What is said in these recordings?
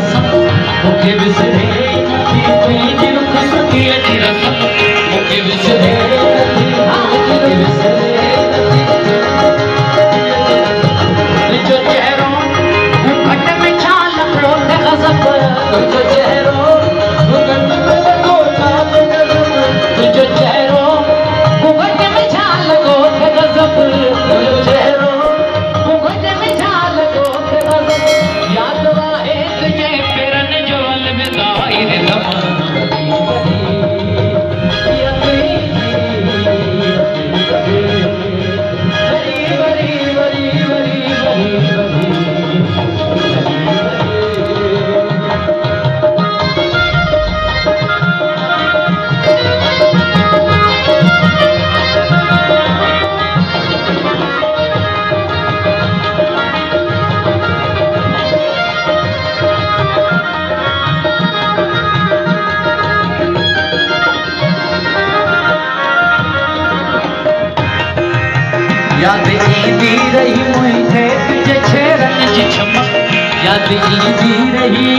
कसम मूंखे विसरे नथी तुंहिंजी रुख़सती जी रसम मूंखे विसरे नथी मूंखे विसरे तुंहिंजो चहिरो घुघट में छा लॻियो त गज़ब तुंहिंजो चहिरो घुघट में लॻो छा तुंहिंजो चहिरो घुघट में छा लॻो त गज़ब तुंहिंजो चहिरो घुघट में छा लॻो त गज़ब यादि आहे तुंहिंजे पेरनि जो अलविदा रे याद ईंदी रही मुंहिंजे तुंहिंजे चहिरनि जी चमक याद ईंदी रही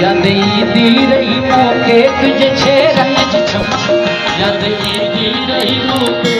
याद ईंदी रही मूंखे तुंहिंजे चहिरनि जी चमक याद ईंदी रही मूंखे